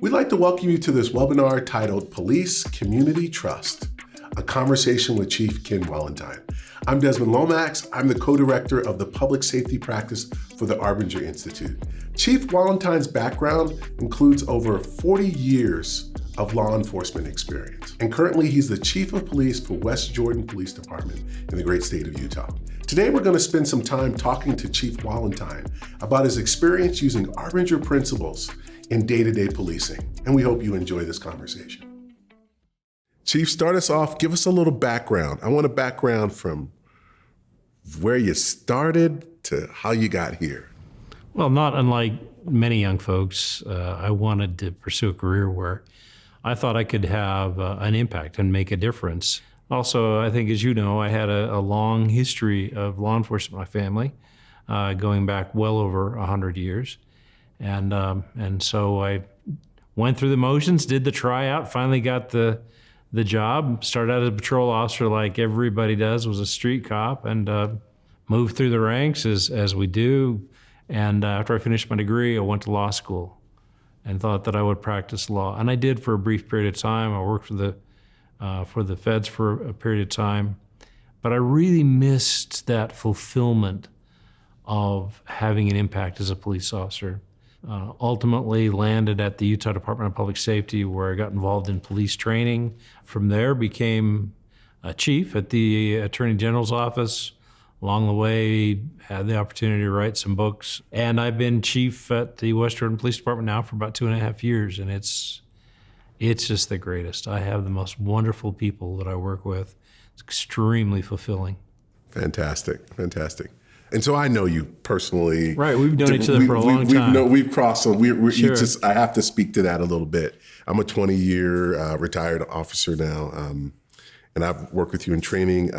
We'd like to welcome you to this webinar titled Police Community Trust, a conversation with Chief Ken Wallentine. I'm Desmond Lomax. I'm the co-director of the public safety practice for the Arbinger Institute. Chief Wallentine's background includes over 40 years of law enforcement experience. And currently he's the chief of police for West Jordan Police Department in the great state of Utah. Today, we're going to spend some time talking to Chief Wallentine about his experience using Arbinger principles in day-to-day policing. And we hope you enjoy this conversation. Chief, start us off. Give us a little background. I want a background from where you started to how you got here. Well, not unlike many young folks, I wanted to pursue a career where I thought I could have an impact and make a difference. Also, I think, as you know, I had a long history of law enforcement in my family, going back well over 100 years. And so I went through the motions, did the tryout, finally got the job, started out as a patrol officer like everybody does, was a street cop, and moved through the ranks as we do. And after I finished my degree, I went to law school and thought that I would practice law. And I did for a brief period of time. I worked for the feds for a period of time. But I really missed that fulfillment of having an impact as a police officer. Ultimately landed at the Utah Department of Public Safety, where I got involved in police training. From there, became a chief at the Attorney General's office. Along the way, had the opportunity to write some books. And I've been chief at the West Jordan Police Department now for about 2.5 years, and it's just the greatest. I have the most wonderful people that I work with. It's extremely fulfilling. Fantastic. And so I know you personally. Right, we've known each other for a long time. We've crossed some. Sure. I have to speak to that a little bit. I'm a 20-year retired officer now, and I've worked with you in training.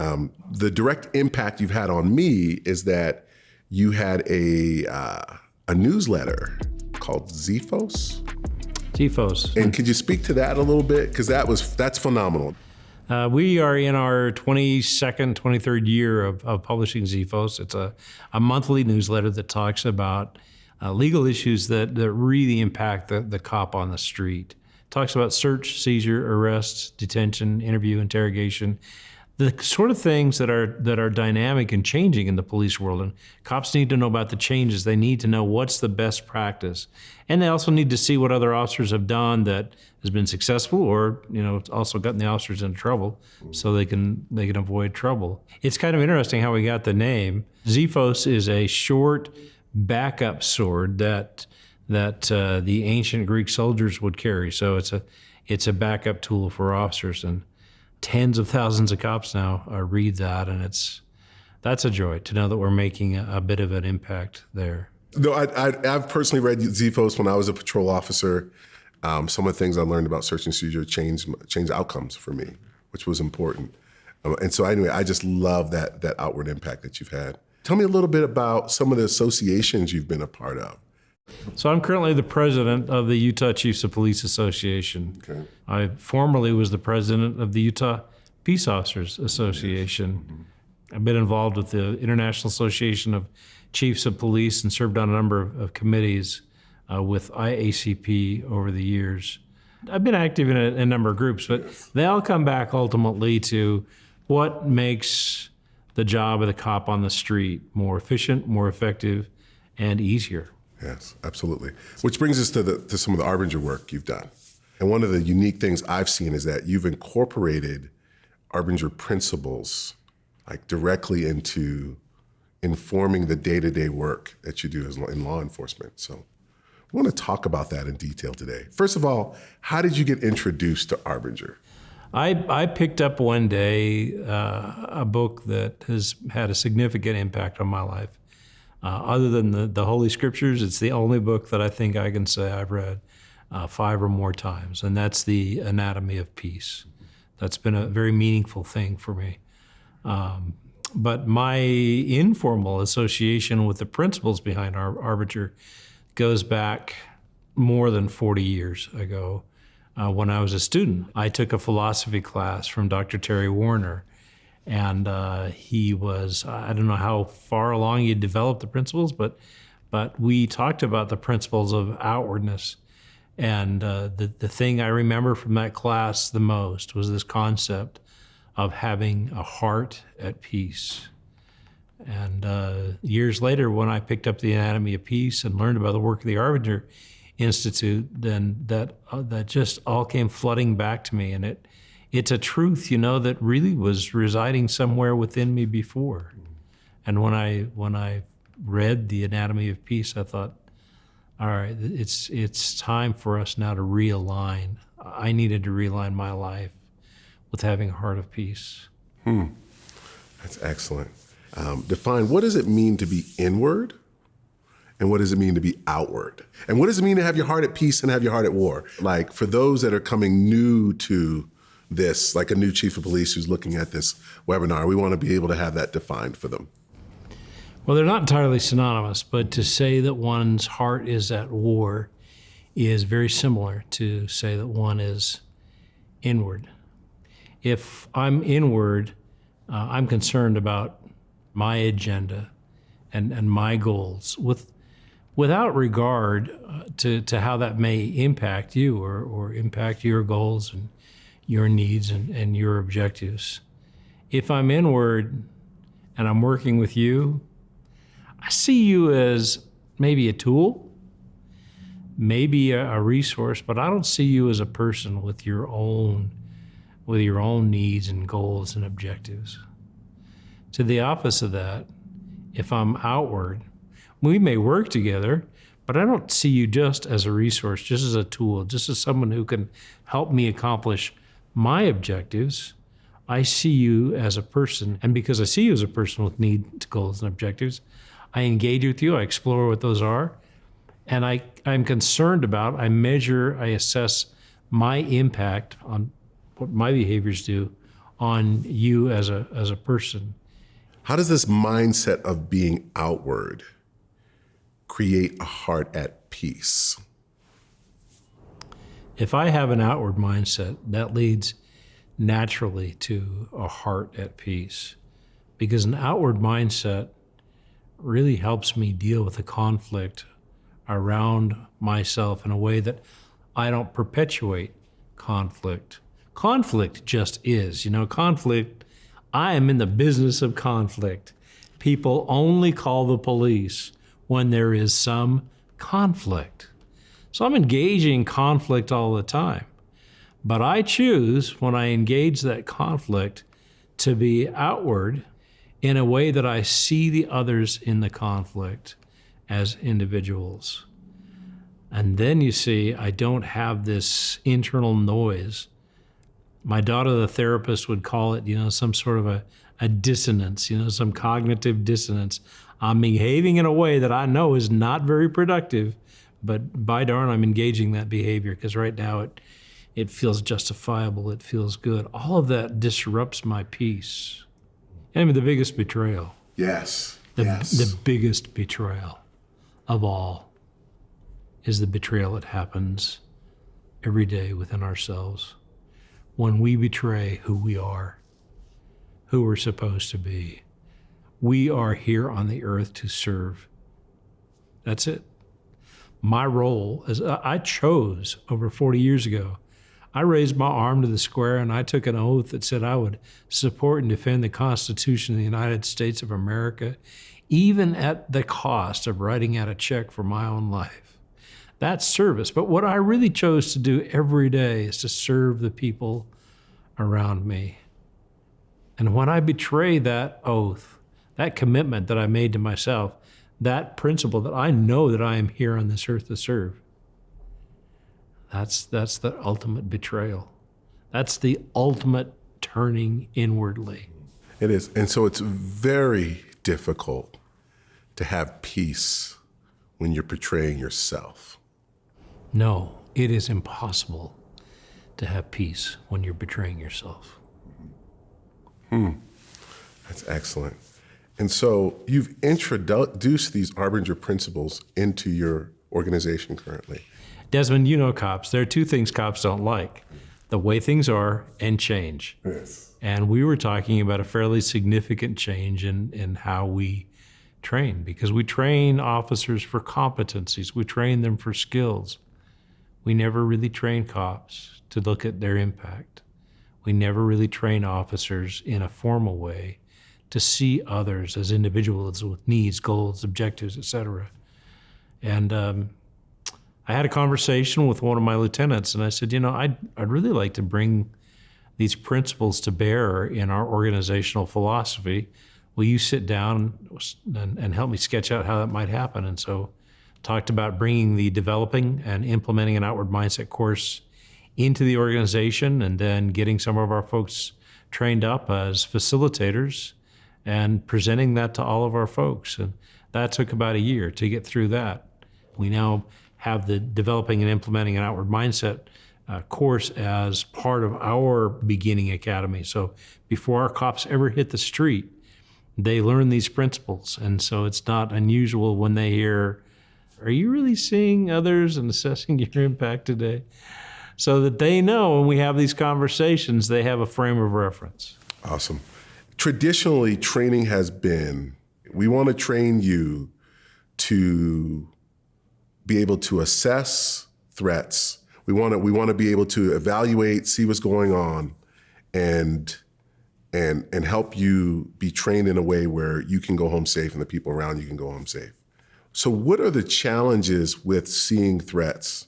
The direct impact you've had on me is that you had a newsletter called Zephos. And could you speak to that a little bit? Because that's phenomenal. We are in our 22nd, 23rd year of publishing Zephos. It's a monthly newsletter that talks about legal issues that really impact the cop on the street. It talks about search, seizure, arrest, detention, interview, interrogation, the sort of things that are dynamic and changing in the police world. And cops need to know about the changes. They need to know what's the best practice. And they also need to see what other officers have done that has been successful, or also gotten the officers into trouble, so they can avoid trouble. It's kind of interesting how we got the name. Zephos is a short backup sword that the ancient Greek soldiers would carry. So it's a backup tool for officers, and tens of thousands of cops now read that, and that's a joy to know that we're making a bit of an impact there. No, I've personally read Zephos when I was a patrol officer. Some of the things I learned about search and seizure changed outcomes for me, which was important. And so anyway, I just love that outward impact that you've had. Tell me a little bit about some of the associations you've been a part of. So I'm currently the president of the Utah Chiefs of Police Association. Okay. I formerly was the president of the Utah Peace Officers Association. Yes. Mm-hmm. I've been involved with the International Association of Chiefs of Police and served on a number of committees with IACP over the years. I've been active in a number of groups, but they all come back ultimately to what makes the job of the cop on the street more efficient, more effective, and easier. Yes, absolutely. Which brings us to some of the Arbinger work you've done. And one of the unique things I've seen is that you've incorporated Arbinger principles like directly into informing the day-to-day work that you do in law enforcement. So I want to talk about that in detail today. First of all, how did you get introduced to Arbinger? I picked up one day a book that has had a significant impact on my life. Other than the Holy Scriptures, it's the only book that I think I can say I've read 5 or more times, and that's The Anatomy of Peace. That's been a very meaningful thing for me. But my informal association with the principles behind Arbinger goes back more than 40 years ago. When I was a student, I took a philosophy class from Dr. Terry Warner, and he was, I don't know how far along he had developed the principles, but we talked about the principles of outwardness And the thing I remember from that class the most was this concept of having a heart at peace. And years later, when I picked up the anatomy of peace and learned about the work of the Arbinger Institute, then that just all came flooding back to me. And it's a truth, that really was residing somewhere within me before. And when I read the anatomy of peace, I thought, all right, it's time for us now to realign. I needed to realign my life with having a heart of peace. That's excellent. Define, what does it mean to be inward, and what does it mean to be outward? And what does it mean to have your heart at peace and have your heart at war? Like, for those that are coming new to this, like a new chief of police who's looking at this webinar, we want to be able to have that defined for them. Well, they're not entirely synonymous, but to say that one's heart is at war is very similar to say that one is inward. If I'm inward, I'm concerned about my agenda and my goals without regard to how that may impact you or impact your goals and your needs and your objectives. If I'm inward and I'm working with you, I see you as maybe a tool, maybe a resource, but I don't see you as a person with your own needs and goals and objectives. To the opposite of that, if I'm outward, we may work together, but I don't see you just as a resource, just as a tool, just as someone who can help me accomplish my objectives. I see you as a person, and because I see you as a person with needs, goals, and objectives, I engage with you, I explore what those are, and I'm concerned about, I measure, I assess my impact on what my behaviors do on you as a person. How does this mindset of being outward create a heart at peace? If I have an outward mindset, that leads naturally to a heart at peace, because an outward mindset really helps me deal with the conflict around myself in a way that I don't perpetuate conflict. Conflict just is, conflict. I am in the business of conflict. People only call the police when there is some conflict. So I'm engaging in conflict all the time. But I choose, when I engage that conflict, to be outward in a way that I see the others in the conflict as individuals. And then you see, I don't have this internal noise. My daughter, the therapist, would call it, some sort of a dissonance, some cognitive dissonance. I'm behaving in a way that I know is not very productive, but by darn, I'm engaging that behavior because right now it feels justifiable, it feels good. All of that disrupts my peace. I mean, the biggest betrayal. Yes. The biggest betrayal of all is the betrayal that happens every day within ourselves. When we betray who we are, who we're supposed to be. We are here on the earth to serve. That's it. My role, as I chose over 40 years ago, I raised my arm to the square and I took an oath that said I would support and defend the Constitution of the United States of America, even at the cost of writing out a check for my own life. That's service. But what I really chose to do every day is to serve the people around me. And when I betray that oath, that commitment that I made to myself, that principle that I know that I am here on this earth to serve, that's the ultimate betrayal. That's the ultimate turning inwardly. It is. And so it's very difficult to have peace when you're betraying yourself. No, it is impossible to have peace when you're betraying yourself. That's excellent. And so you've introduced these Arbinger principles into your organization currently. Desmond, cops. There are two things cops don't like: the way things are and change. Yes. And we were talking about a fairly significant change in how we train, because we train officers for competencies. We train them for skills. We never really train cops to look at their impact. We never really train officers in a formal way to see others as individuals with needs, goals, objectives, etc. And I had a conversation with one of my lieutenants, and I said, I'd really like to bring these principles to bear in our organizational philosophy. Will you sit down and help me sketch out how that might happen? And so talked about bringing the developing and implementing an outward mindset course into the organization, and then getting some of our folks trained up as facilitators and presenting that to all of our folks. And that took about a year to get through that. We now have the developing and implementing an outward mindset course as part of our beginning academy. So before our cops ever hit the street, they learn these principles. And so it's not unusual when they hear, "Are you really seeing others and assessing your impact today?" So that they know when we have these conversations, they have a frame of reference. Awesome. Traditionally, training has been, we want to train you to be able to assess threats. We want to be able to evaluate, see what's going on, and help you be trained in a way where you can go home safe and the people around you can go home safe. So what are the challenges with seeing threats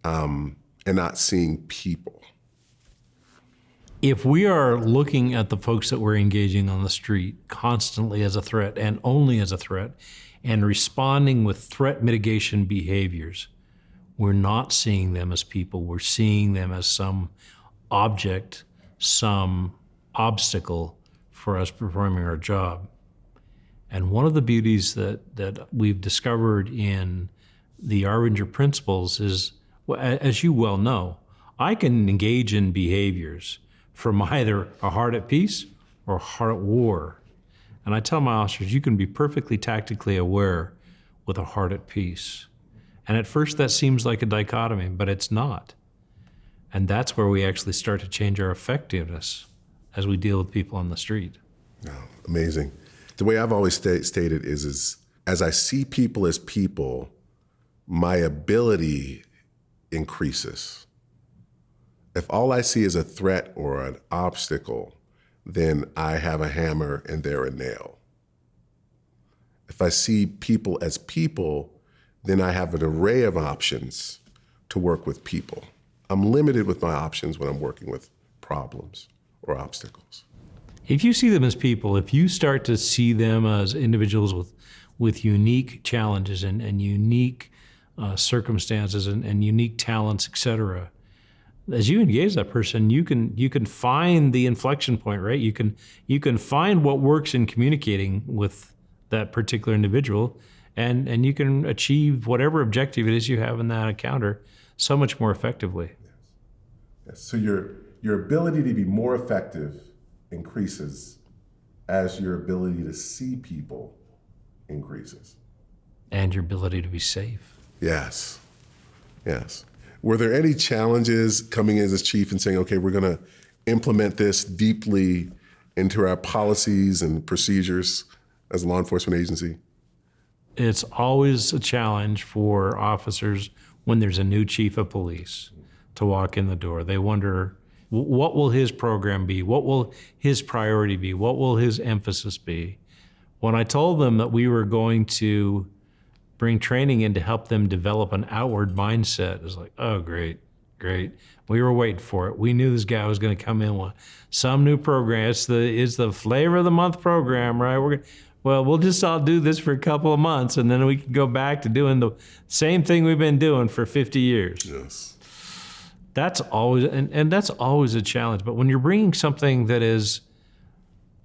and not seeing people? If we are looking at the folks that we're engaging on the street constantly as a threat and only as a threat, and responding with threat mitigation behaviors, we're not seeing them as people. We're seeing them as some object, some obstacle for us performing our job. And one of the beauties that we've discovered in the Arbinger principles is, well, as you well know, I can engage in behaviors from either a heart at peace or a heart at war. And I tell my officers, you can be perfectly tactically aware with a heart at peace. And at first that seems like a dichotomy, but it's not. And that's where we actually start to change our effectiveness as we deal with people on the street. Oh, amazing. The way I've always stated is as I see people as people, my ability increases. If all I see is a threat or an obstacle, then I have a hammer and they're a nail. If I see people as people, then I have an array of options to work with people. I'm limited with my options when I'm working with problems or obstacles. If you see them as people, if you start to see them as individuals with unique challenges and unique circumstances and unique talents, et cetera, as you engage that person, you can find the inflection point, right? You can find what works in communicating with that particular individual, and you can achieve whatever objective it is you have in that encounter so much more effectively. Yes. So your ability to be more effective increases as your ability to see people increases. And your ability to be safe. Yes. Yes. Were there any challenges coming in as chief and saying, okay, we're going to implement this deeply into our policies and procedures as a law enforcement agency? It's always a challenge for officers when there's a new chief of police to walk in the door. They wonder, what will his program be? What will his priority be? What will his emphasis be? When I told them that we were going to bring training in to help them develop an outward mindset, it was like, oh, great. We were waiting for it. We knew this guy was going to come in with some new program. It's the flavor of the month program, right? We'll just all do this for a couple of months, and then we can go back to doing the same thing we've been doing for 50 years. Yes. That's always, and that's always a challenge. But when you're bringing something that is,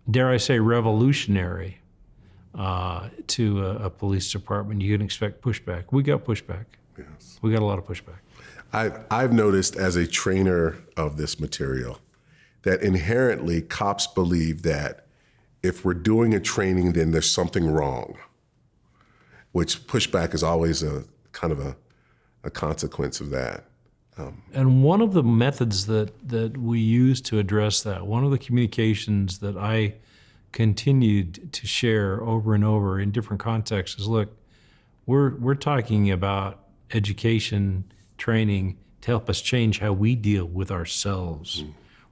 dare I say, revolutionary to a police department, you can expect pushback. We got pushback. Yes. We got a lot of pushback. I've noticed as a trainer of this material that inherently cops believe that if we're doing a training, then there's something wrong, which pushback is always a kind of a consequence of that. And one of the methods that we use to address that, one of the communications that I continued to share over and over in different contexts is, look, we're talking about education, training to help us change how we deal with ourselves.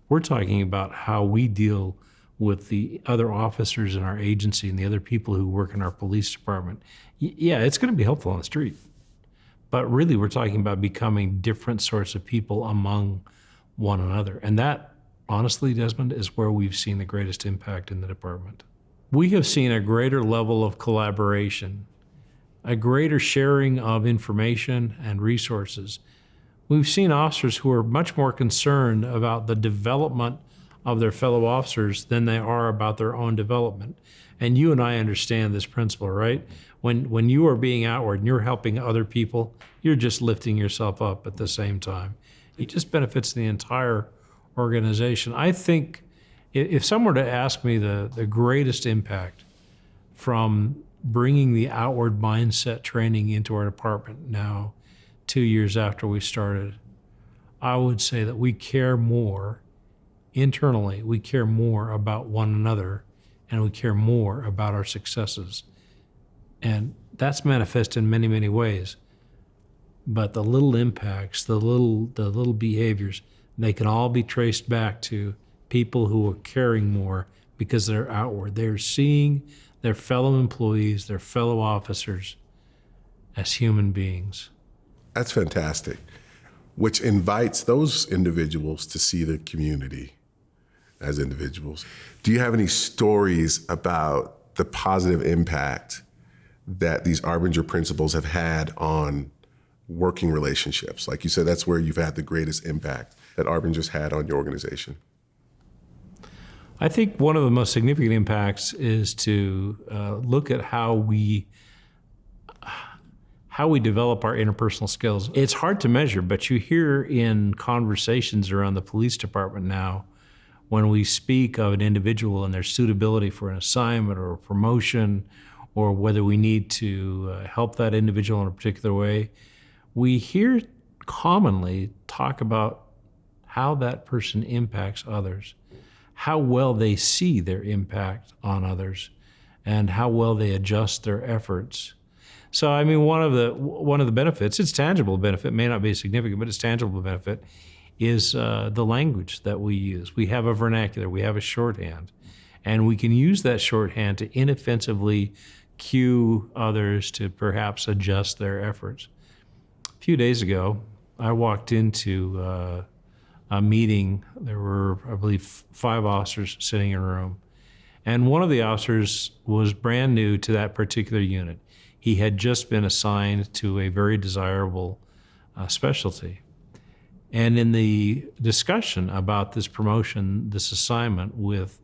We're talking about how we deal with the other officers in our agency and the other people who work in our police department. Yeah, it's going to be helpful on the street. But really, we're talking about becoming different sorts of people among one another. And that, honestly, Desmond, is where we've seen the greatest impact in the department. We have seen a greater level of collaboration, a greater sharing of information and resources. We've seen officers who are much more concerned about the development of their fellow officers than they are about their own development. And you and I understand this principle, right? When you are being outward and you're helping other people, you're just lifting yourself up at the same time. It just benefits the entire organization. I think if someone were to ask me the greatest impact from bringing the outward mindset training into our department now, 2 years after we started, I would say that we care more internally, we care more about one another, and we care more about our successes. And that's manifest in many, many ways. But the little impacts, the little behaviors, they can all be traced back to people who are caring more because they're outward. They're seeing their fellow employees, their fellow officers as human beings. That's fantastic, which invites those individuals to see the community as individuals. Do you have any stories about the positive impact that these Arbinger principles have had on working relationships? Like you said, that's where you've had the greatest impact that Arbinger's had on your organization. I think one of the most significant impacts is to look at how we develop our interpersonal skills. It's hard to measure, but you hear in conversations around the police department now, when we speak of an individual and their suitability for an assignment or a promotion, or whether we need to help that individual in a particular way, we hear commonly talk about how that person impacts others, how well they see their impact on others, and how well they adjust their efforts. So, I mean, one of the benefits, it's tangible benefit, may not be significant, but it's tangible benefit, is the language that we use. We have a vernacular, we have a shorthand, and we can use that shorthand to inoffensively cue others to perhaps adjust their efforts. A few days ago, I walked into a meeting. There were, I believe, 5 officers sitting in a room, and one of the officers was brand new to that particular unit. He had just been assigned to a very desirable specialty. And in the discussion about this promotion, this assignment with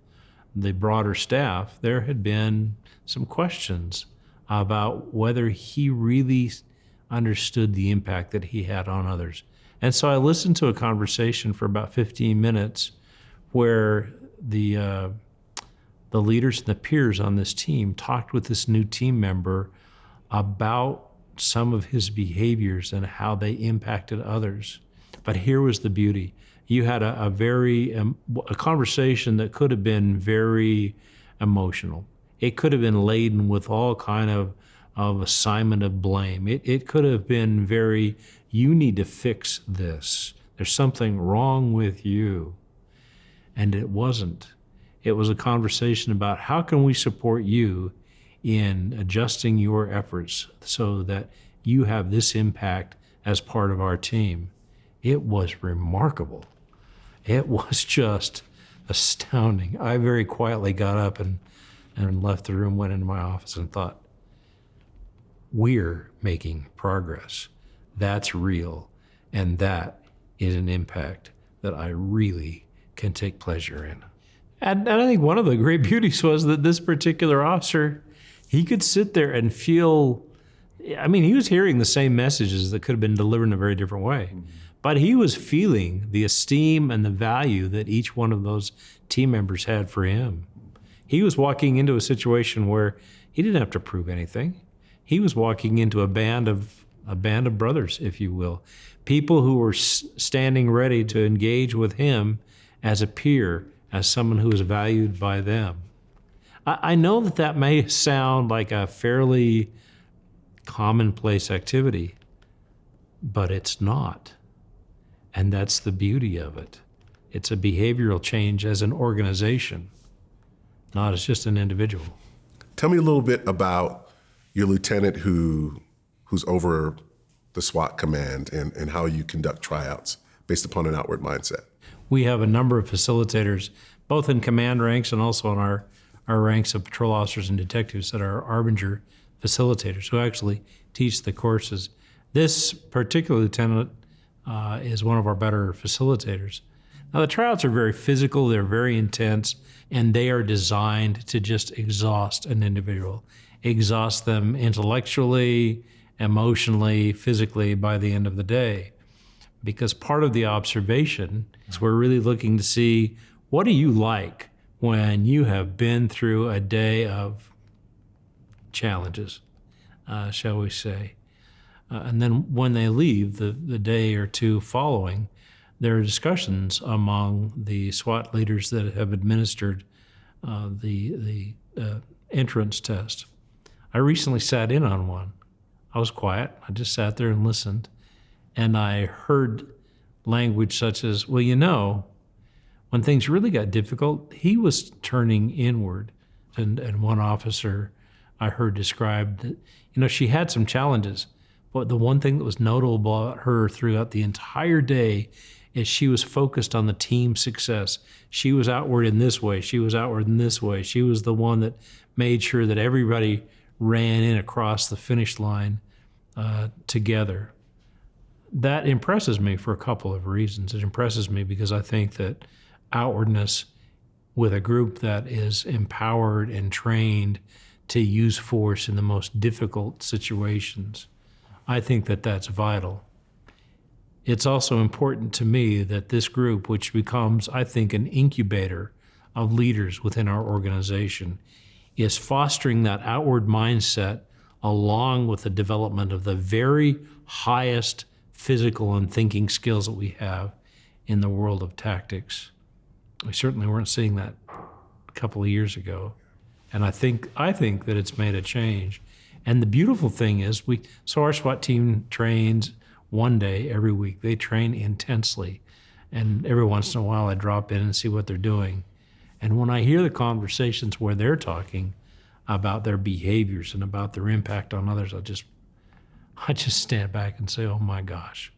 the broader staff, there had been some questions about whether he really understood the impact that he had on others. And so I listened to a conversation for about 15 minutes where the leaders and the peers on this team talked with this new team member about some of his behaviors and how they impacted others. But here was the beauty. You had a conversation that could have been very emotional. It could have been laden with all kind of assignment of blame. It could have been very, you need to fix this. There's something wrong with you. And it wasn't. It was a conversation about how can we support you in adjusting your efforts so that you have this impact as part of our team. It was remarkable. It was just astounding. I very quietly got up and left the room, went into my office and thought, we're making progress. That's real. And that is an impact that I really can take pleasure in. And I think one of the great beauties was that this particular officer, he could sit there and feel, I mean, he was hearing the same messages that could have been delivered in a very different way. But he was feeling the esteem and the value that each one of those team members had for him. He was walking into a situation where he didn't have to prove anything. He was walking into a band of brothers, if you will, people who were standing ready to engage with him as a peer, as someone who was valued by them. I know that may sound like a fairly commonplace activity, but it's not. And that's the beauty of it. It's a behavioral change as an organization, not as just an individual. Tell me a little bit about your lieutenant who's over the SWAT command and how you conduct tryouts based upon an outward mindset. We have a number of facilitators, both in command ranks and also in our ranks of patrol officers and detectives that are Arbinger facilitators who actually teach the courses. This particular lieutenant is one of our better facilitators. Now, the tryouts are very physical, they're very intense, and they are designed to just exhaust an individual, exhaust them intellectually, emotionally, physically by the end of the day. Because part of the observation is we're really looking to see, what do you like when you have been through a day of challenges, shall we say. And then when they leave, the day or two following, there are discussions among the SWAT leaders that have administered the entrance test. I recently sat in on one. I was quiet. I just sat there and listened. And I heard language such as, well, you know, when things really got difficult, he was turning inward. And one officer I heard described that, you know, she had some challenges, but the one thing that was notable about her throughout the entire day is she was focused on the team success. She was outward in this way. She was outward in this way. She was the one that made sure that everybody ran in across the finish line together. That impresses me for a couple of reasons. It impresses me because I think that outwardness with a group that is empowered and trained to use force in the most difficult situations, I think that that's vital. It's also important to me that this group, which becomes, I think, an incubator of leaders within our organization, is fostering that outward mindset along with the development of the very highest physical and thinking skills that we have in the world of tactics. We certainly weren't seeing that a couple of years ago. And I think that it's made a change. And the beautiful thing is, so our SWAT team trains one day every week. They train intensely. And every once in a while I drop in and see what they're doing. And when I hear the conversations where they're talking about their behaviors and about their impact on others, I just stand back and say, oh my gosh.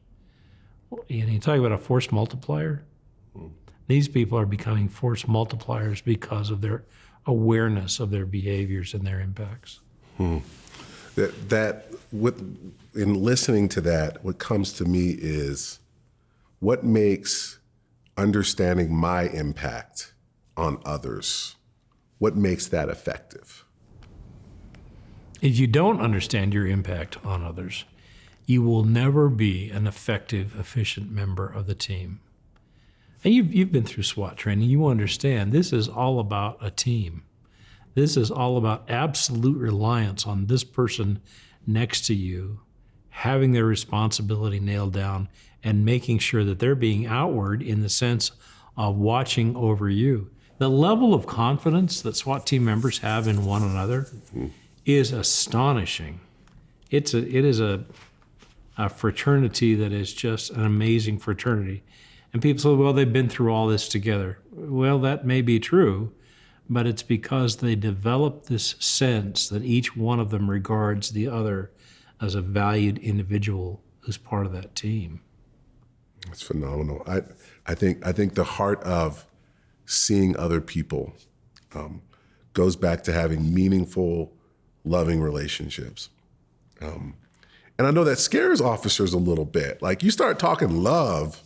And you talk about a force multiplier. These people are becoming force multipliers because of their awareness of their behaviors and their impacts. In listening to that, what comes to me is what makes understanding my impact on others, what makes that effective? If you don't understand your impact on others, you will never be an effective, efficient member of the team. And you've been through SWAT training. You understand this is all about a team. This is all about absolute reliance on this person next to you, having their responsibility nailed down and making sure that they're being outward in the sense of watching over you. The level of confidence that SWAT team members have in one another is astonishing. It is a fraternity that is just an amazing fraternity. And people say, well, they've been through all this together. Well, that may be true, but it's because they develop this sense that each one of them regards the other as a valued individual who's part of that team. That's phenomenal. I think the heart of seeing other people goes back to having meaningful, loving relationships. And I know that scares officers a little bit. Like, you start talking love.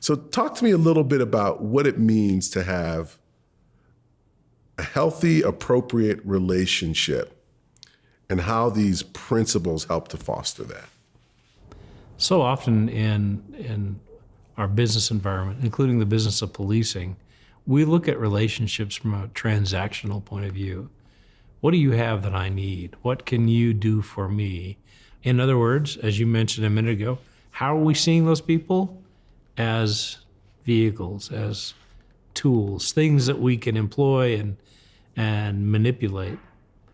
So talk to me a little bit about what it means to have a healthy, appropriate relationship and how these principles help to foster that. So often in our business environment, including the business of policing, we look at relationships from a transactional point of view. What do you have that I need? What can you do for me? In other words, as you mentioned a minute ago, how are we seeing those people? As vehicles, as tools, things that we can employ and manipulate.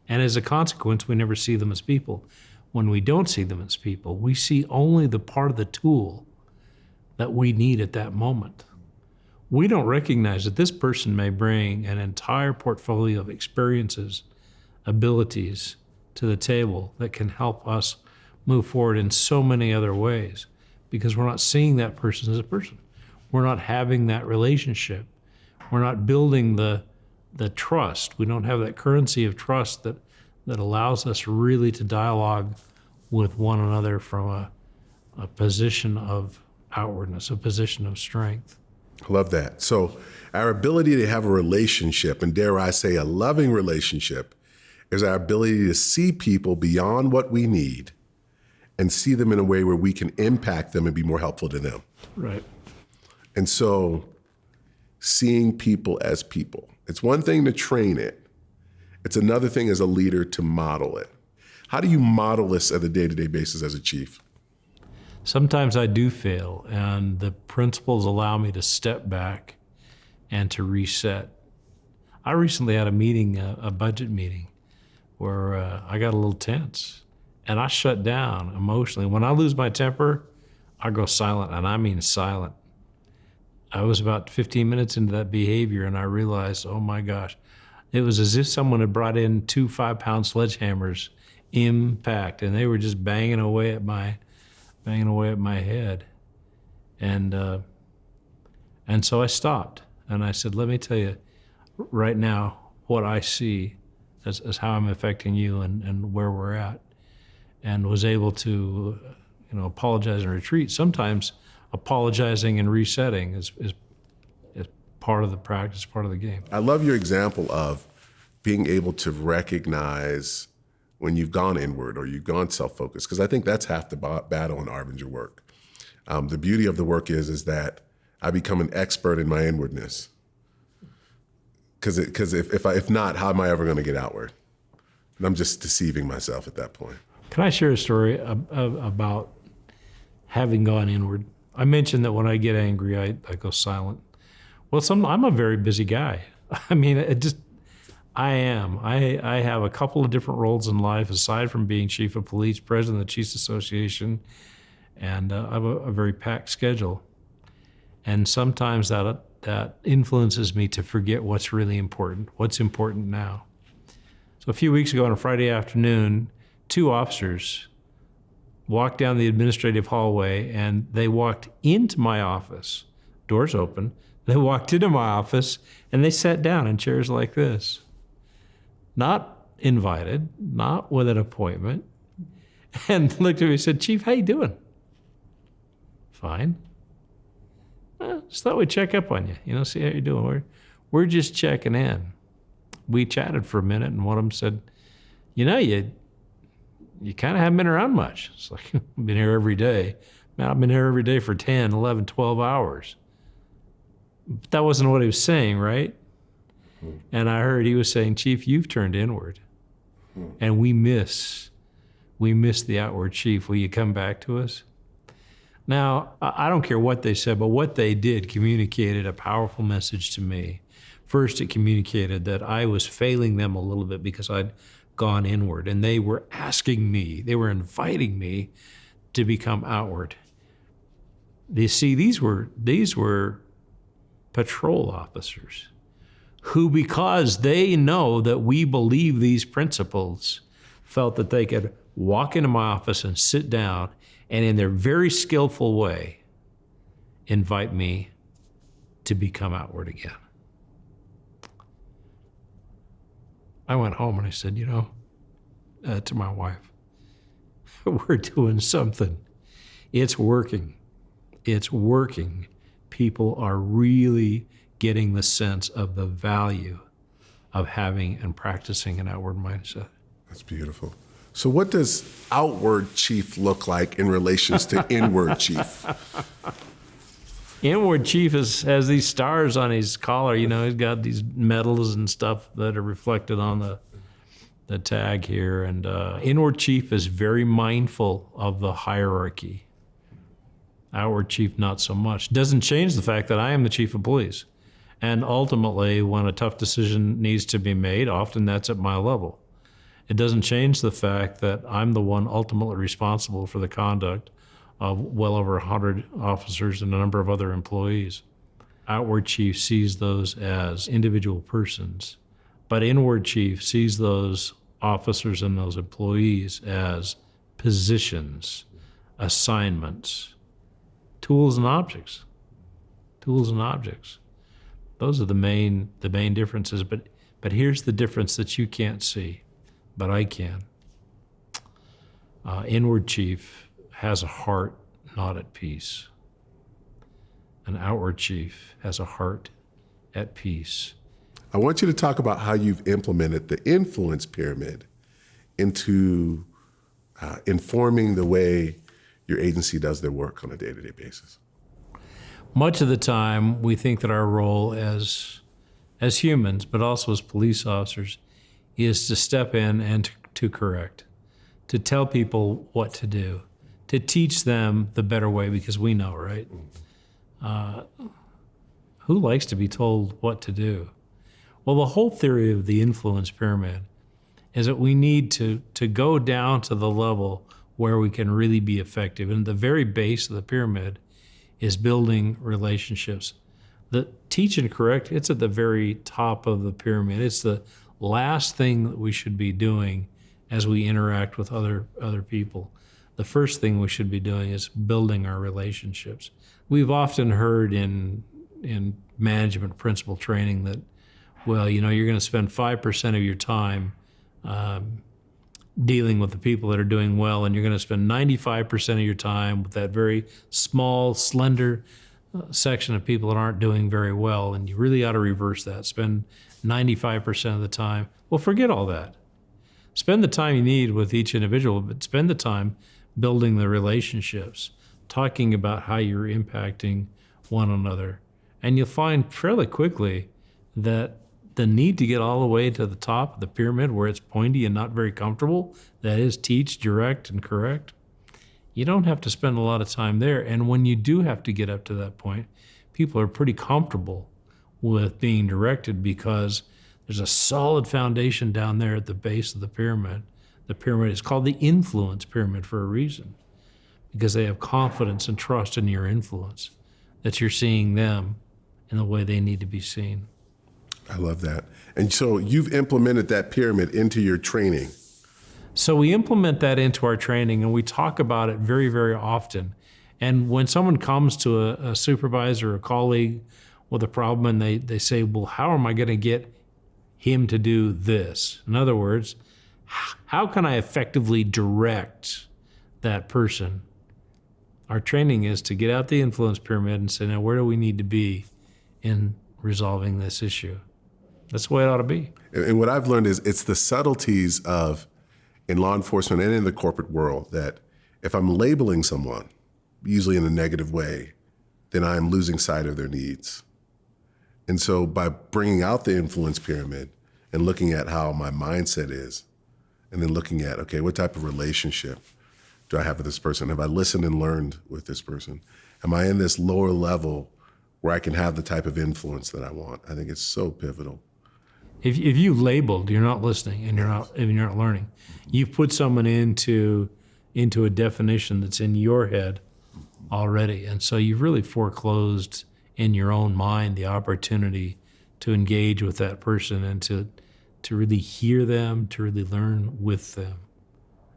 And as a consequence, we never see them as people. when we don't see them as people. We see only the part of the tool that we need at that moment. We don't recognize that this person may bring an entire portfolio of experiences, abilities to the table that can help us move forward in so many other ways, because we're not seeing that person as a person. We're not having that relationship. We're not building the trust. We don't have that currency of trust that allows us really to dialogue with one another from a position of outwardness, a position of strength. I love that. So our ability to have a relationship, and dare I say a loving relationship, is our ability to see people beyond what we need and see them in a way where we can impact them and be more helpful to them. Right. And so seeing people as people. It's one thing to train it. It's another thing as a leader to model it. How do you model this at a day-to-day basis as a chief? Sometimes I do fail, and the principles allow me to step back and to reset. I recently had a meeting, a budget meeting, where I got a little tense, and I shut down emotionally. When I lose my temper, I go silent, and I mean silent. I was about 15 minutes into that behavior, and I realized, oh my gosh, it was as if someone had brought in 2 5-pound sledgehammers, impact, and they were just banging away at my head. And so I stopped, and I said, let me tell you right now what I see as how I'm affecting you and where we're at, and was able to apologize and retreat. Sometimes apologizing and resetting is part of the practice, part of the game. I love your example of being able to recognize when you've gone inward or you've gone self-focused, because I think that's half the battle in Arbinger work. The beauty of the work is that I become an expert in my inwardness. Because if not, how am I ever going to get outward? And I'm just deceiving myself at that point. Can I share a story about having gone inward? I mentioned that when I get angry, I go silent. Well, I'm a very busy guy. I mean, I am. I have a couple of different roles in life, aside from being chief of police, president of the Chiefs Association, and I have a very packed schedule. And sometimes that influences me to forget what's really important, what's important now. So a few weeks ago on a Friday afternoon, 2 officers walked down the administrative hallway, and they walked into my office, doors open. They walked into my office, and they sat down in chairs like this. Not invited, not with an appointment, and looked at me and said, Chief, how you doing? Fine. Just thought we'd check up on you, see how you're doing. We're just checking in. We chatted for a minute, and one of them said, you kind of haven't been around much. It's like, I've been here every day. Man, I've been here every day for 10, 11, 12 hours. But that wasn't what he was saying, right? And I heard he was saying, Chief, you've turned inward. And we miss the outward chief. Will you come back to us? Now, I don't care what they said, but what they did communicated a powerful message to me. First, it communicated that I was failing them a little bit because I'd gone inward, and they were asking me, they were inviting me to become outward. You see, these were patrol officers who, because they know that we believe these principles, felt that they could walk into my office and sit down and in their very skillful way invite me to become outward again. I went home and I said, to my wife, we're doing something. It's working. It's working. People are really getting the sense of the value of having and practicing an outward mindset. That's beautiful. So what does outward chief look like in relations to inward chief? Inward chief has these stars on his collar. He's got these medals and stuff that are reflected on the tag here. And inward chief is very mindful of the hierarchy. Outward chief, not so much. Doesn't change the fact that I am the chief of police. And ultimately, when a tough decision needs to be made, often that's at my level. It doesn't change the fact that I'm the one ultimately responsible for the conduct of well over 100 officers and a number of other employees. Outward chief sees those as individual persons, but inward chief sees those officers and those employees as positions, assignments, tools and objects. Tools and objects. Those are the main differences, but here's the difference that you can't see, but I can. Inward chief has a heart not at peace. An outward chief has a heart at peace. I want you to talk about how you've implemented the influence pyramid into informing the way your agency does their work on a day-to-day basis. Much of the time, we think that our role as humans, but also as police officers, is to step in and to correct, to tell people what to do, to teach them the better way, because we know, right? Who likes to be told what to do? Well, the whole theory of the influence pyramid is that we need to go down to the level where we can really be effective. And the very base of the pyramid is building relationships. The teach and correct, it's at the very top of the pyramid. It's the last thing that we should be doing as we interact with other people. The first thing we should be doing is building our relationships. We've often heard in management principle training that, well, you're going to spend 5% of your time dealing with the people that are doing well, and you're going to spend 95% of your time with that very small, slender section of people that aren't doing very well, and you really ought to reverse that. Spend 95% of the time. Well, forget all that. Spend the time you need with each individual, but spend the time building the relationships, talking about how you're impacting one another. And you'll find fairly quickly that the need to get all the way to the top of the pyramid where it's pointy and not very comfortable, that is teach, direct, and correct, you don't have to spend a lot of time there. And when you do have to get up to that point, people are pretty comfortable with being directed because there's a solid foundation down there at the base of the pyramid. The pyramid is called the influence pyramid for a reason, because they have confidence and trust in your influence, that you're seeing them in the way they need to be seen. I love that. And so you've implemented that pyramid into your training. So we implement that into our training, and we talk about it very, very often. And when someone comes to a supervisor or a colleague with a problem and they say, well, how am I going to get him to do this? In other words, how can I effectively direct that person? Our training is to get out the influence pyramid and say, now where do we need to be in resolving this issue? That's the way it ought to be. And what I've learned is it's the subtleties of, in law enforcement and in the corporate world, that if I'm labeling someone, usually in a negative way, then I'm losing sight of their needs. And so by bringing out the influence pyramid and looking at how my mindset is, and then looking at, okay, what type of relationship do I have with this person? Have I listened and learned with this person? Am I in this lower level where I can have the type of influence that I want? I think it's so pivotal. If you've labeled, you're not listening and you're not learning. You've put someone into a definition that's in your head already. And so you've really foreclosed in your own mind the opportunity to engage with that person and to really hear them, to really learn with them.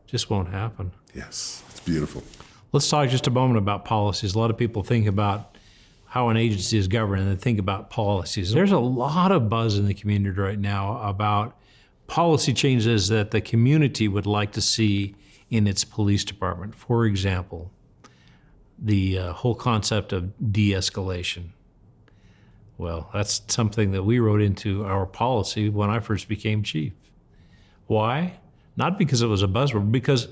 Just won't happen. Yes, it's beautiful. Let's talk just a moment about policies. A lot of people think about how an agency is governed and they think about policies. There's a lot of buzz in the community right now about policy changes that the community would like to see in its police department. For example, the whole concept of de-escalation. Well, that's something that we wrote into our policy when I first became chief. Why? Not because it was a buzzword, because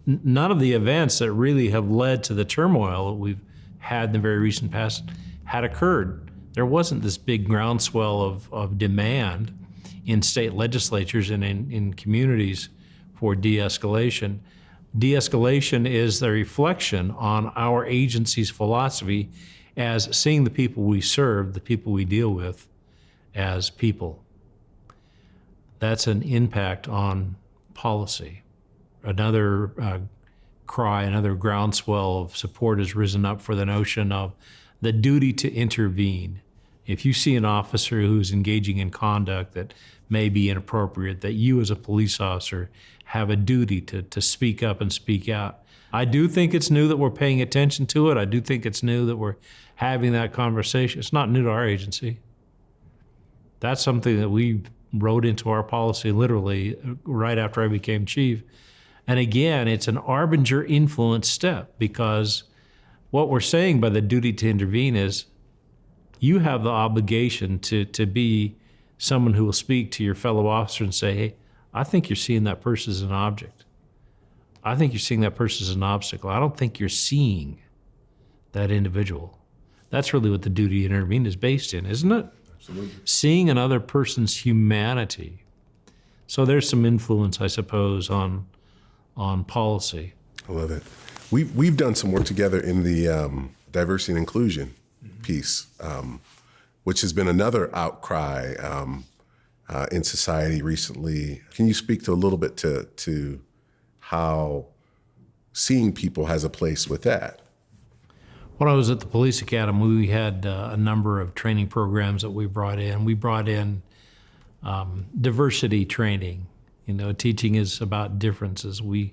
none of the events that really have led to the turmoil that we've had in the very recent past had occurred. There wasn't this big groundswell of demand in state legislatures and in communities for de-escalation. De-escalation is the reflection on our agency's philosophy as seeing the people we serve, the people we deal with, as people. That's an impact on policy. Another cry, another groundswell of support has risen up for the notion of the duty to intervene. If you see an officer who's engaging in conduct that may be inappropriate, that you as a police officer have a duty to speak up and speak out. I do think it's new that we're paying attention to it. I do think it's new that we're having that conversation. It's not new to our agency. That's something that we wrote into our policy literally right after I became chief. And again, it's an Arbinger influence step, because what we're saying by the duty to intervene is you have the obligation to be someone who will speak to your fellow officer and say, hey, I think you're seeing that person as an object. I think you're seeing that person as an obstacle. I don't think you're seeing that individual. That's really what the duty to intervene is based in, isn't it? Absolutely. Seeing another person's humanity. So there's some influence, I suppose, on policy. I love it. We've done some work together in the diversity and inclusion piece, which has been another outcry in society recently. Can you speak to a little bit to how seeing people has a place with that? When I was at the police academy, we had a number of training programs that we brought in. We brought in diversity training. You know, teaching is about differences. We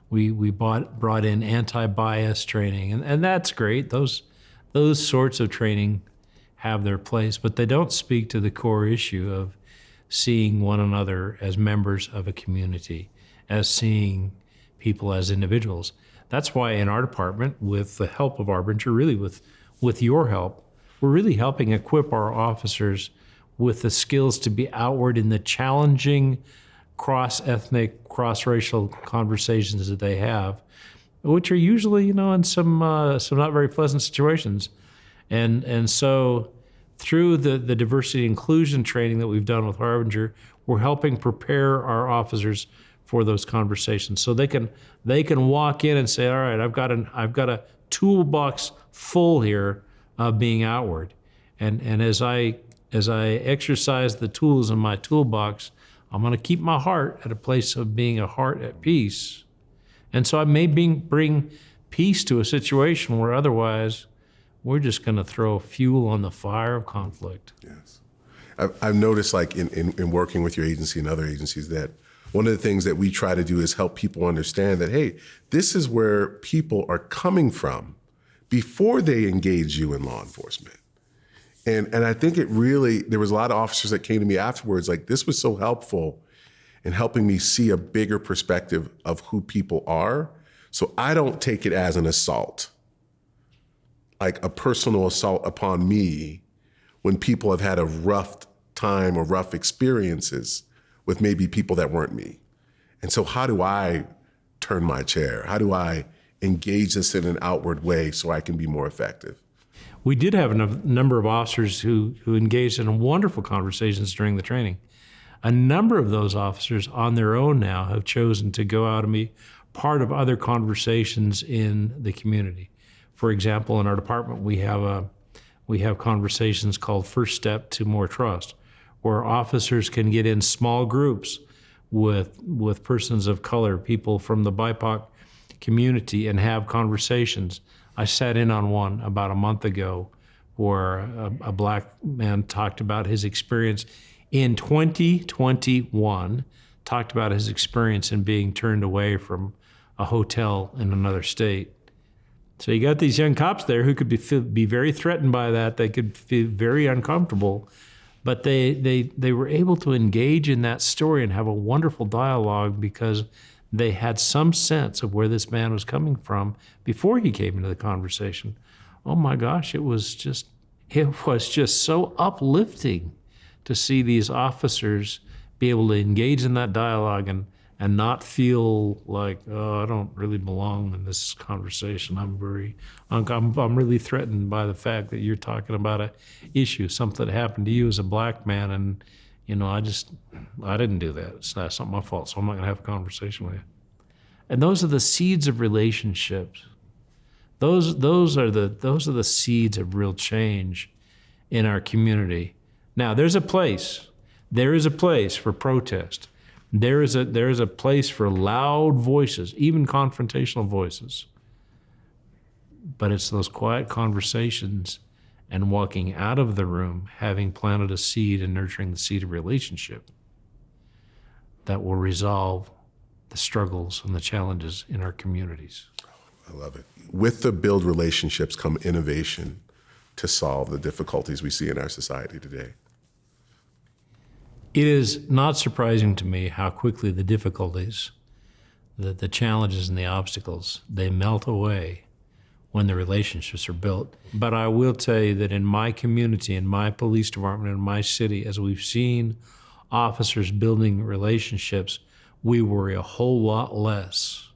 brought in anti-bias training, and that's great. Those sorts of training have their place, but they don't speak to the core issue of seeing one another as members of a community, as seeing people as individuals. That's why in our department, with the help of Arbinger, really with your help, we're really helping equip our officers with the skills to be outward in the challenging cross-ethnic, cross-racial conversations that they have, which are usually, in some not very pleasant situations. And so through the diversity inclusion training that we've done with Arbinger, we're helping prepare our officers for those conversations, so they can walk in and say, all right, I've got a toolbox full here of being outward, and as I exercise the tools in my toolbox, I'm going to keep my heart at a place of being a heart at peace, and so I may bring peace to a situation where otherwise we're just going to throw fuel on the fire of conflict. Yes, I've noticed, like in working with your agency and other agencies, that one of the things that we try to do is help people understand that, hey, this is where people are coming from before they engage you in law enforcement. And I think there was a lot of officers that came to me afterwards, like, this was so helpful in helping me see a bigger perspective of who people are. So I don't take it as an assault, like a personal assault upon me when people have had a rough time or rough experiences with maybe people that weren't me. And so how do I turn my chair? How do I engage this in an outward way so I can be more effective? We did have a number of officers who engaged in wonderful conversations during the training. A number of those officers on their own now have chosen to go out and be part of other conversations in the community. For example, in our department, we have conversations called First Step to More Trust, where officers can get in small groups with persons of color, people from the BIPOC community, and have conversations. I sat in on one about a month ago where a black man talked about his experience in 2021, talked about his experience in being turned away from a hotel in another state. So you got these young cops there who could be very threatened by that. They could feel very uncomfortable. But they were able to engage in that story and have a wonderful dialogue because they had some sense of where this man was coming from before he came into the conversation. Oh my gosh, it was just so uplifting to see these officers be able to engage in that dialogue and not feel like, oh, I don't really belong in this conversation. I'm really threatened by the fact that you're talking about an issue, something that happened to you as a black man, and I didn't do that. It's not my fault, so I'm not going to have a conversation with you. And those are the seeds of relationships. Those are the seeds of real change in our community. Now, there is a place for protest. There is a place for loud voices, even confrontational voices. But it's those quiet conversations and walking out of the room, having planted a seed and nurturing the seed of relationship that will resolve the struggles and the challenges in our communities. I love it. With the build relationships come innovation to solve the difficulties we see in our society today. It is not surprising to me how quickly the difficulties, the challenges and the obstacles, they melt away when the relationships are built. But I will tell you that in my community, in my police department, in my city, as we've seen officers building relationships, we worry a whole lot less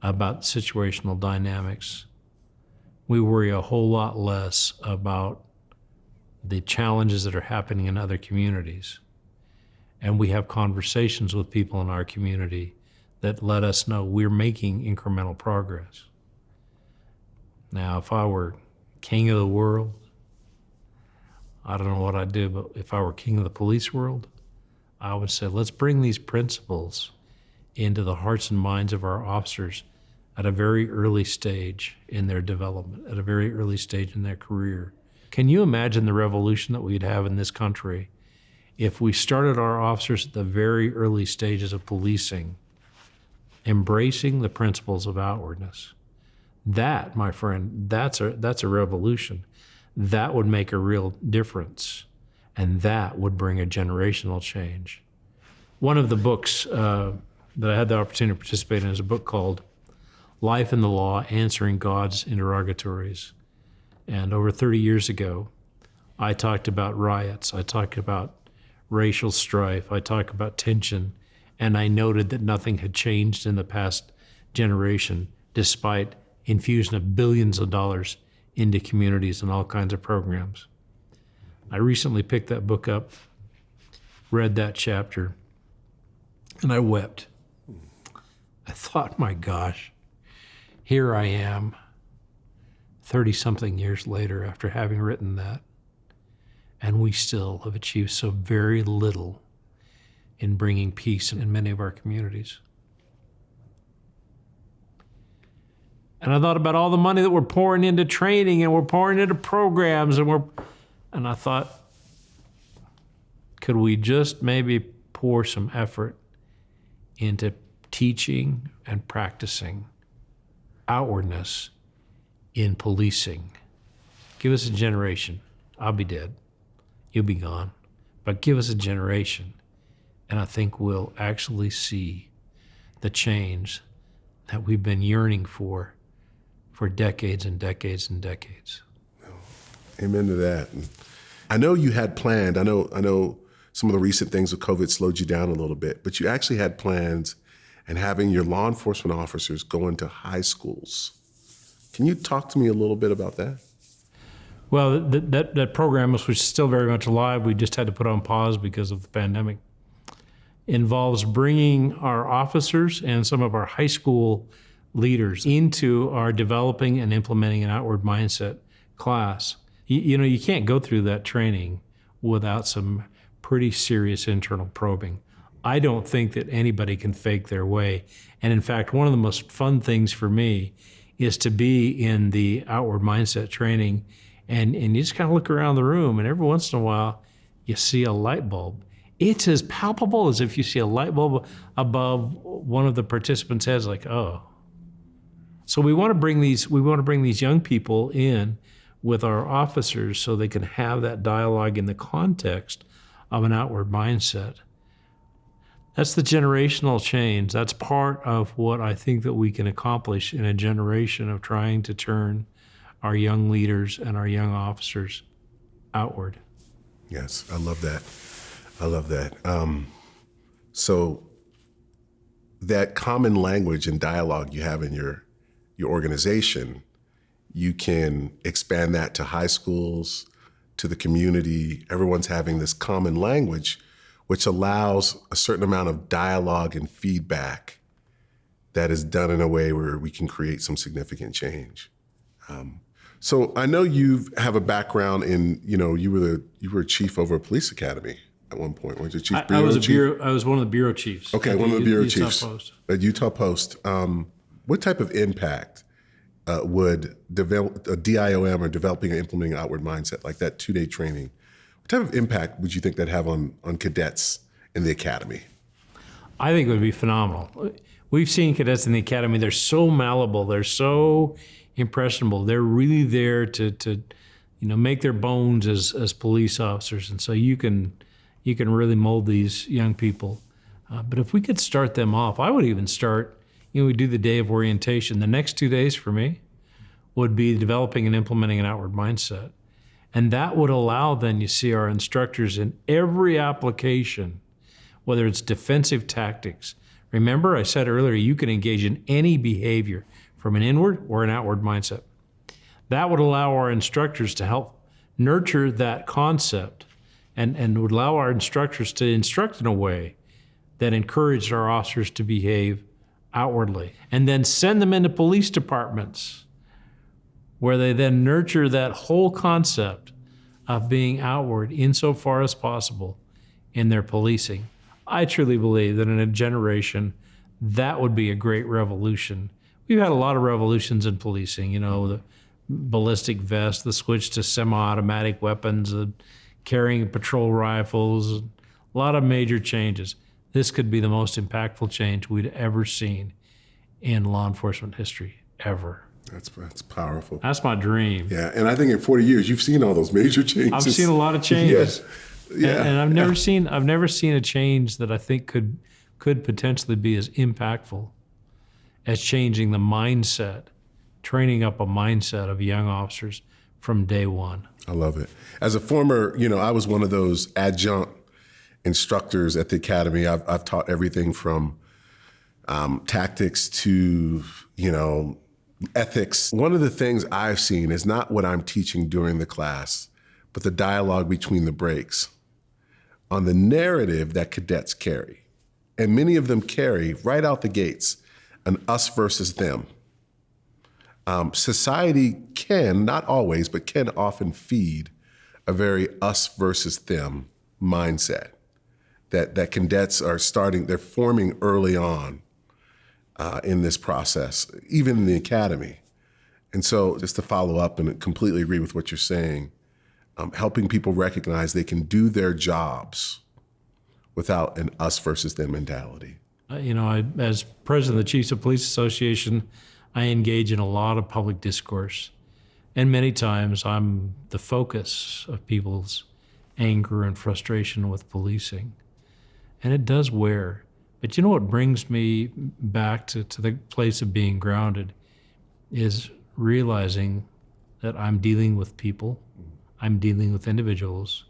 about situational dynamics. We worry a whole lot less about the challenges that are happening in other communities. And we have conversations with people in our community that let us know we're making incremental progress. Now, if I were king of the world, I don't know what I'd do, but if I were king of the police world, I would say, let's bring these principles into the hearts and minds of our officers at a very early stage in their development, at a very early stage in their career. Can you imagine the revolution that we'd have in this country if we started our officers at the very early stages of policing, embracing the principles of outwardness? That, my friend, that's a revolution. That would make a real difference, and that would bring a generational change. One of the books that I had the opportunity to participate in is a book called Life in the Law, Answering God's Interrogatories. And over 30 years ago, I talked about riots, I talked about racial strife, I talked about tension, and I noted that nothing had changed in the past generation despite infusion of billions of dollars into communities and all kinds of programs. I recently picked that book up, read that chapter, and I wept. I thought, my gosh, here I am, 30-something years later after having written that, and we still have achieved so very little in bringing peace in many of our communities. And I thought about all the money that we're pouring into training and we're pouring into programs and I thought, could we just maybe pour some effort into teaching and practicing outwardness in policing? Give us a generation. I'll be dead. You'll be gone. But give us a generation, and I think we'll actually see the change that we've been yearning for decades and decades and decades. Amen to that. And I know you had planned, I know some of the recent things with COVID slowed you down a little bit, but you actually had plans and having your law enforcement officers go into high schools. Can you talk to me a little bit about that? Well, that program, which is still very much alive, we just had to put on pause because of the pandemic, involves bringing our officers and some of our high school leaders into our developing and implementing an outward mindset class. You can't go through that training without some pretty serious internal probing. I don't think that anybody can fake their way. And in fact, one of the most fun things for me is to be in the outward mindset training and you just kind of look around the room and every once in a while you see a light bulb. It's as palpable as if you see a light bulb above one of the participants' heads, like, oh. So we want to bring these young people in with our officers so they can have that dialogue in the context of an outward mindset. That's the generational change. That's part of what I think that we can accomplish in a generation of trying to turn our young leaders and our young officers outward. Yes, I love that. I love that. So that common language and dialogue you have in your organization, you can expand that to high schools, to the community. Everyone's having this common language, which allows a certain amount of dialogue and feedback that is done in a way where we can create some significant change. So I know you have a background in, you were chief over a police academy. at one point? Was you chief I bureau was chief? I was one of the bureau chiefs. Okay, one of the bureau Utah chiefs Post. at Utah Post. What type of impact would develop a DIOM or developing and implementing an outward mindset like that 2-day training? What type of impact would you think that have on cadets in the academy? I think it would be phenomenal. We've seen cadets in the academy. They're so malleable. They're so impressionable. They're really there to make their bones as police officers. And so you can really mold these young people. But if we could start them off, I would even start, we do the day of orientation. The next 2 days for me would be developing and implementing an outward mindset. And that would allow then, you see, our instructors in every application, whether it's defensive tactics. Remember, I said earlier, you can engage in any behavior from an inward or an outward mindset. That would allow our instructors to help nurture that concept and would allow our instructors to instruct in a way that encouraged our officers to behave outwardly. And then send them into police departments where they then nurture that whole concept of being outward insofar as possible in their policing. I truly believe that in a generation, that would be a great revolution. We've had a lot of revolutions in policing, the ballistic vest, the switch to semi-automatic weapons, the carrying patrol rifles, a lot of major changes. This could be the most impactful change we'd ever seen in law enforcement history, ever. That's powerful. That's my dream. Yeah, and I think in 40 years, you've seen all those major changes. I've seen a lot of changes. Yeah. And I've never seen a change that I think could potentially be as impactful as changing the mindset, training up a mindset of young officers from day one. I love it. As a former, I was one of those adjunct instructors at the academy. I've taught everything from tactics to, ethics. One of the things I've seen is not what I'm teaching during the class, but the dialogue between the breaks on the narrative that cadets carry. And many of them carry right out the gates an us versus them. Society can, not always, but can often feed a very us versus them mindset that cadets they're forming early on in this process, even in the academy. And so just to follow up and completely agree with what you're saying, helping people recognize they can do their jobs without an us versus them mentality. As president of the Chiefs of Police Association, I engage in a lot of public discourse. And many times I'm the focus of people's anger and frustration with policing. And it does wear. But what brings me back to the place of being grounded is realizing that I'm dealing with people, I'm dealing with individuals,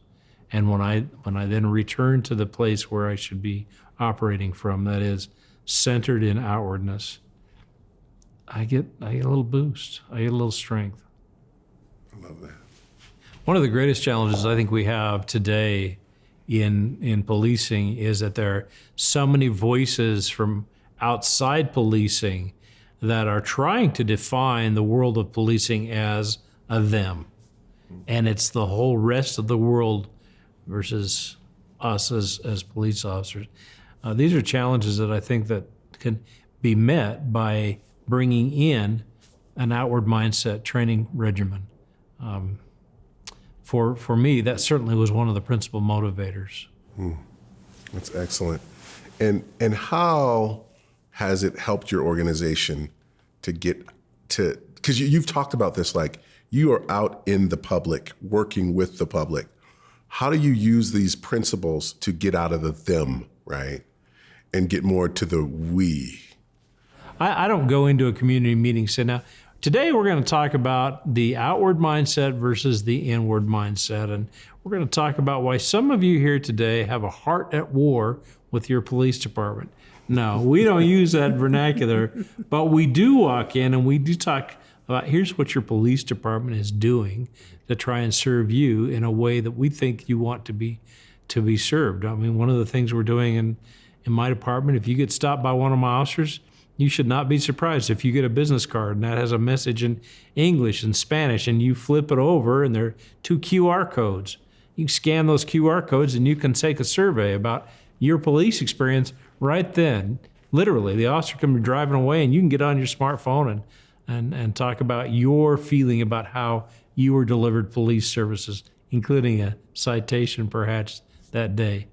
and when I then return to the place where I should be operating from, that is centered in outwardness, I get a little boost, I get a little strength. I love that. One of the greatest challenges I think we have today in policing is that there are so many voices from outside policing that are trying to define the world of policing as a them. And it's the whole rest of the world versus us as police officers. These are challenges that I think that can be met by bringing in an outward mindset training regimen. For me, that certainly was one of the principal motivators. That's excellent. And how has it helped your organization to get to, because you've talked about this, like you are out in the public, working with the public. How do you use these principles to get out of the them, right? And get more to the we? I don't go into a community meeting and say, now, today we're going to talk about the outward mindset versus the inward mindset. And we're going to talk about why some of you here today have a heart at war with your police department. No, we don't use that vernacular, but we do walk in and we do talk about here's what your police department is doing to try and serve you in a way that we think you want to be served. I mean, one of the things we're doing in my department, if you get stopped by one of my officers, you should not be surprised if you get a business card and that has a message in English and Spanish and you flip it over and there are 2 QR codes. You can scan those QR codes and you can take a survey about your police experience right then. Literally, the officer can be driving away and you can get on your smartphone and talk about your feeling about how you were delivered police services, including a citation perhaps that day.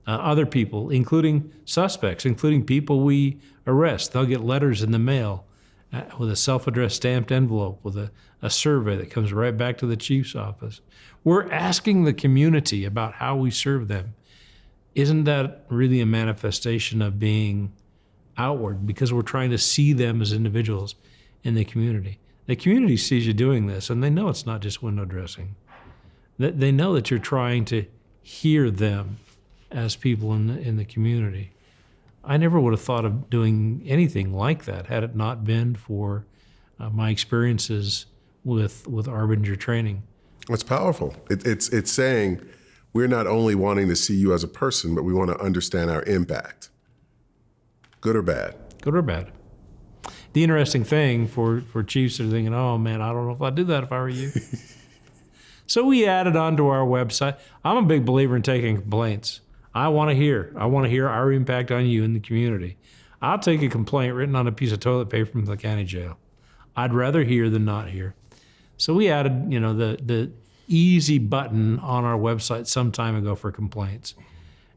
Other people, including suspects, including people we arrest, they'll get letters in the mail with a self-addressed stamped envelope with a survey that comes right back to the chief's office. We're asking the community about how we serve them. Isn't that really a manifestation of being outward? Because we're trying to see them as individuals in the community. The community sees you doing this, and they know it's not just window dressing. They know that you're trying to hear them as people in the community. I never would have thought of doing anything like that had it not been for my experiences with Arbinger training. It's powerful. It's saying we're not only wanting to see you as a person, but we want to understand our impact, good or bad. Good or bad. The interesting thing for chiefs that are thinking, oh man, I don't know if I'd do that if I were you. So we added onto our website. I'm a big believer in taking complaints. I want to hear our impact on you in the community. I'll take a complaint written on a piece of toilet paper from the county jail. I'd rather hear than not hear. So we added, the easy button on our website some time ago for complaints.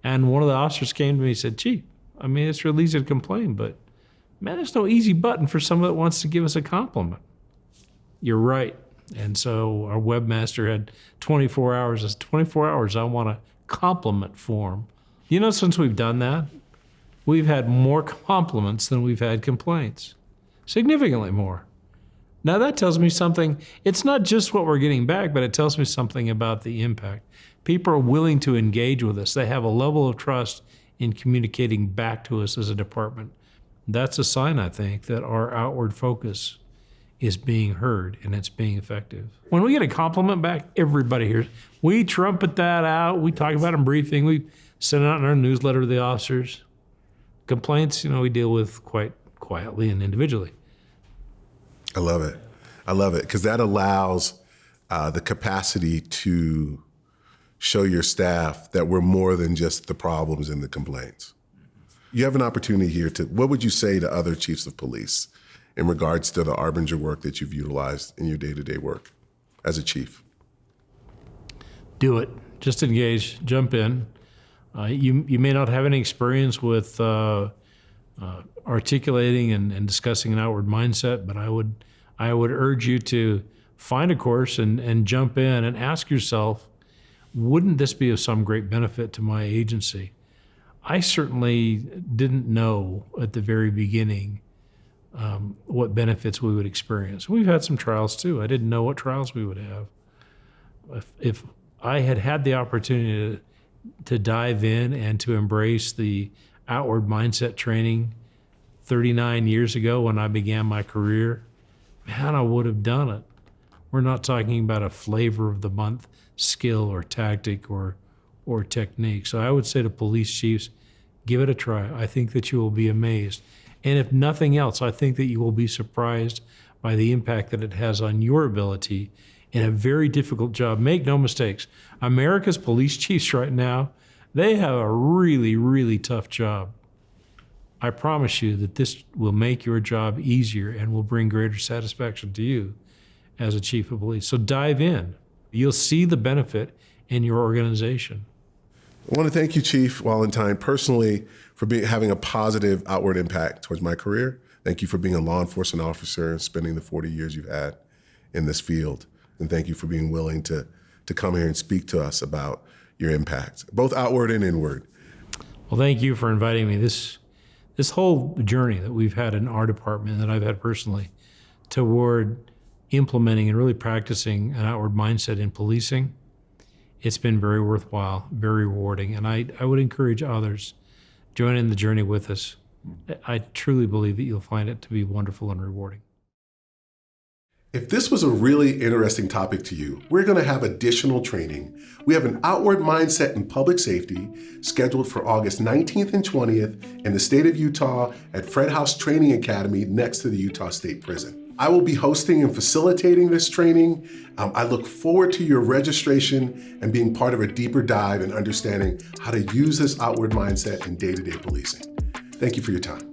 And one of the officers came to me and said, Chief, it's real easy to complain, but man, there's no easy button for someone that wants to give us a compliment. You're right. And so our webmaster had 24 hours. It's 24 hours. I want a compliment form. Since we've done that, we've had more compliments than we've had complaints. Significantly more. Now that tells me something. It's not just what we're getting back, but it tells me something about the impact. People are willing to engage with us. They have a level of trust in communicating back to us as a department. That's a sign, I think, that our outward focus is being heard and it's being effective. When we get a compliment back, everybody hears. We trumpet that out. We talk about it in briefing. We send it out in our newsletter to the officers. Complaints, we deal with quite quietly and individually. I love it because that allows the capacity to show your staff that we're more than just the problems and the complaints. You have an opportunity here what would you say to other chiefs of police in regards to the Arbinger work that you've utilized in your day-to-day work as a chief? Do it. Just engage. Jump in. You may not have any experience with articulating and discussing an outward mindset, but I would urge you to find a course and jump in and ask yourself, wouldn't this be of some great benefit to my agency? I certainly didn't know at the very beginning what benefits we would experience. We've had some trials too. I didn't know what trials we would have. If I had the opportunity to dive in and to embrace the outward mindset training 39 years ago when I began my career, man, I would have done it. We're not talking about a flavor of the month skill or tactic or technique. So I would say to police chiefs, give it a try. I think that you will be amazed. And if nothing else, I think that you will be surprised by the impact that it has on your ability in a very difficult job. Make no mistakes. America's police chiefs right now, they have a really, really tough job. I promise you that this will make your job easier and will bring greater satisfaction to you as a chief of police. So dive in. You'll see the benefit in your organization. I want to thank you, Chief Wallentine, personally for having a positive outward impact towards my career. Thank you for being a law enforcement officer and spending the 40 years you've had in this field. And thank you for being willing to come here and speak to us about your impact, both outward and inward. Well, thank you for inviting me. This whole journey that we've had in our department, that I've had personally, toward implementing and really practicing an outward mindset in policing, it's been very worthwhile, very rewarding, and I would encourage others, join in the journey with us. I truly believe that you'll find it to be wonderful and rewarding. If this was a really interesting topic to you, we're going to have additional training. We have an outward mindset in public safety scheduled for August 19th and 20th in the state of Utah at Fred House Training Academy next to the Utah State Prison. I will be hosting and facilitating this training. I look forward to your registration and being part of a deeper dive in understanding how to use this outward mindset in day-to-day policing. Thank you for your time.